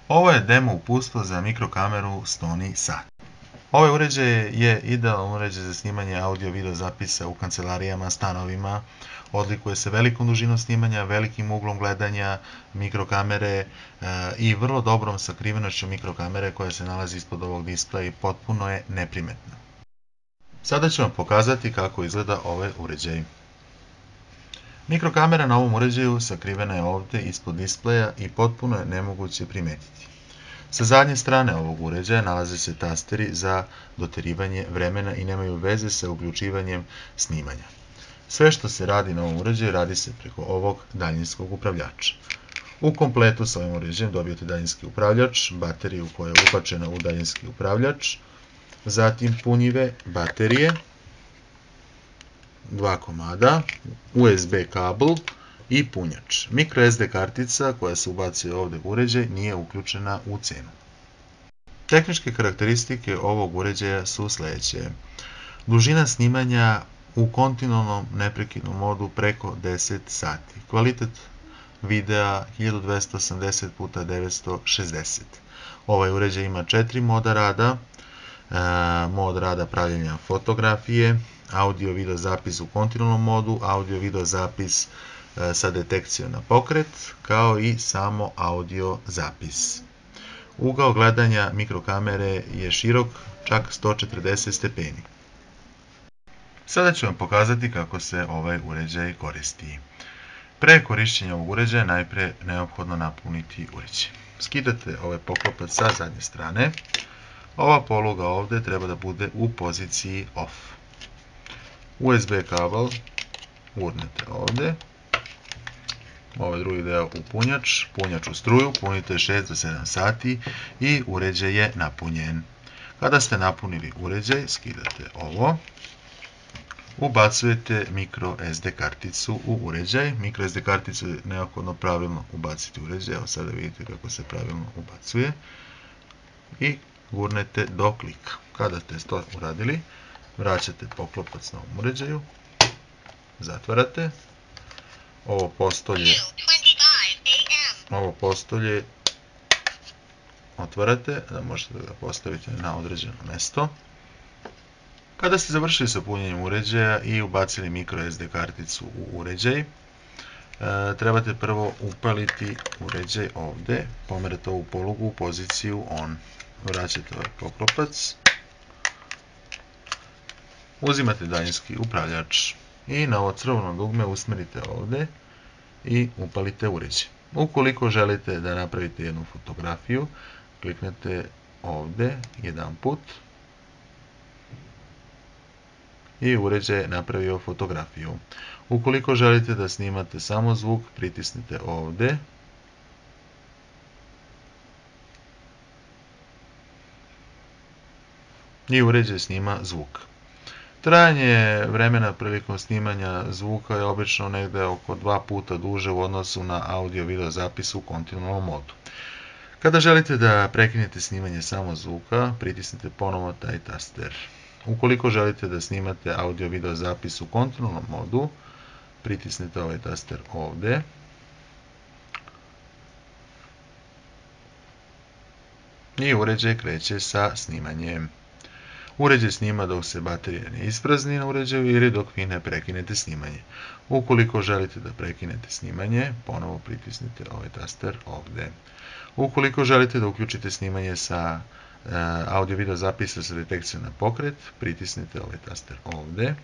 Ovo je demo uputstvo za mikrokameru Sony Sat. Ovaj uređaj je idealan uređaj za snimanje audio-video zapisa u kancelarijama, stanovima. Odlikuje se velikom dužinom snimanja, velikim uglom gledanja mikrokamere i vrlo dobrom sakrivenošću mikrokamere koja se nalazi ispod ovog displeja i potpuno je neprimetna. Sada ću vam pokazati kako izgleda ovaj uređaj. Mikrokamera na ovom uređaju sakrivena je ovdje ispod displeja i potpuno je nemoguće primetiti. Sa zadnje strane ovog uređaja nalaze se tasteri za doterivanje vremena i nemaju veze sa uključivanjem snimanja. Sve što se radi na ovom uređaju radi se preko ovog daljinskog upravljača. U kompletu sa ovim uređajem dobijete daljinski upravljač, bateriju koja je upačena u daljinski upravljač, zatim punjive baterije, 2 komada, USB kabel i punjač. MicroSD kartica koja se ubacuje ovdje u uređaj nije uključena u cenu. Tehničke karakteristike ovog uređaja su sljedeće. Dužina snimanja u kontinualnom neprekidnom modu preko 10 sati. Kvalitet videa 1280x960. Ovaj uređaj ima 4 moda rada. Mod rada pravljenja fotografije, audio-video zapis u kontinualnom modu, audio-video zapis sa detekcijom na pokret, kao i samo audio zapis. Ugao gledanja mikrokamere je širok, čak 140 stepeni. Sada ću vam pokazati kako se ovaj uređaj koristi. Pre korišćenja ovog uređaja najprije neophodno napuniti uređaj. Skidate ovaj poklopac sa zadnje strane. Ova poluga ovdje treba da bude u poziciji off. USB kabel gurnete ovdje. Ovaj drugi deo u punjač, punjač u struju, punite 6 do 7 sati i uređaj je napunjen. Kada ste napunili uređaj, skidate ovo. Ubacujete microSD karticu u uređaj. MicroSD karticu je neophodno pravilno ubaciti u uređaj. Evo sada vidite kako se pravilno ubacuje. I gurnete do klika. Kada ste to uradili, vraćate poklopac na ovom uređaju, zatvarate. Ovo postolje otvarate, da možete da ga postavite na određeno mesto. Kada ste završili sa punjenjem uređaja i ubacili microSD karticu u uređaj, trebate prvo upaliti uređaj ovdje, pomerate ovu polugu u poziciju on. Vraćate ovaj poklopac, uzimate daljinski upravljač i na ovo crveno dugme usmerite ovdje i upalite uređaj. Ukoliko želite da napravite jednu fotografiju, kliknete ovdje jedan put i uređaj je napravio fotografiju. Ukoliko želite da snimate samo zvuk, pritisnite ovdje i uređaj snima zvuk. Trajanje vremena prilikom snimanja zvuka je obično negde oko 2 puta duže u odnosu na audio-video zapis u kontinualnom modu. Kada želite da prekinete snimanje samo zvuka, pritisnite ponovo taj taster. Ukoliko želite da snimate audio-video zapis u kontinualnom modu, pritisnite ovaj taster ovdje. I uređaj kreće sa snimanjem. Uređaj snima dok se baterija ne isprazni na uređaju ili dok vi ne prekinete snimanje. Ukoliko želite da prekinete snimanje, ponovo pritisnite ovaj taster ovdje. Ukoliko želite da uključite snimanje sa audio-video zapisa sa detekcijom na pokret, pritisnite ovaj taster ovdje.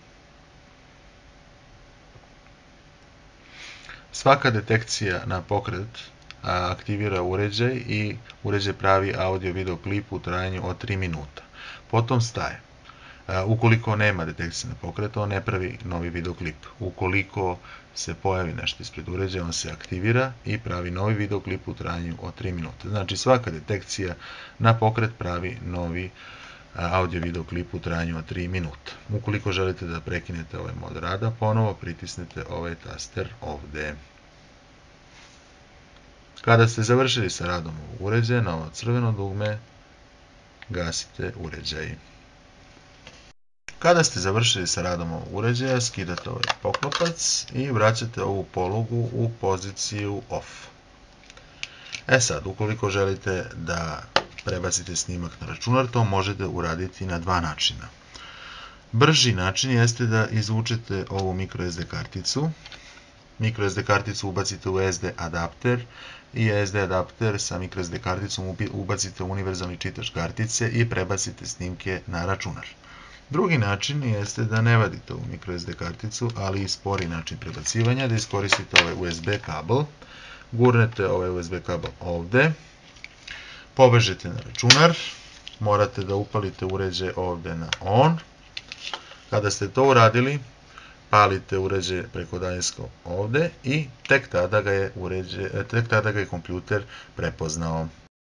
Svaka detekcija na pokret aktivira uređaj i uređaj pravi audio-video klip u trajanju od 3 minuta. Potom staje. Ukoliko nema detekcije na pokret, on ne pravi novi videoklip. Ukoliko se pojavi nešto ispred uređaja, on se aktivira i pravi novi videoklip u trajanju od 3 minuta. Znači svaka detekcija na pokret pravi novi audio-video klip u trajanju od 3 minuta. Ukoliko želite da prekinete ovaj mod rada, ponovo pritisnete ovaj taster ovdje. Kada ste završili sa radom ovog uređaja, na ovo crveno dugme gasite uređaj. Kada ste završili sa radom ovog uređaja, skidate ovaj poklopac i vraćate ovu polugu u poziciju off. Sad, ukoliko želite da prebacite snimak na računar, to možete uraditi na dva načina. Brži način jeste da izvučete ovu microSD karticu. MicroSD karticu ubacite u SD adapter i SD adapter sa microSD karticom ubacite u univerzalni čitač kartice i prebacite snimke na računar. Drugi način jeste da ne vadite ovu microSD karticu, ali i spori način prebacivanja, da iskoristite ovaj USB kabel, gurnete ovaj USB kabel ovde, povežete na računar, morate da upalite uređaj ovde na on. Kada ste to uradili, palite uređaj preko daljinskog ovde i tek tada ga je kompjuter prepoznao.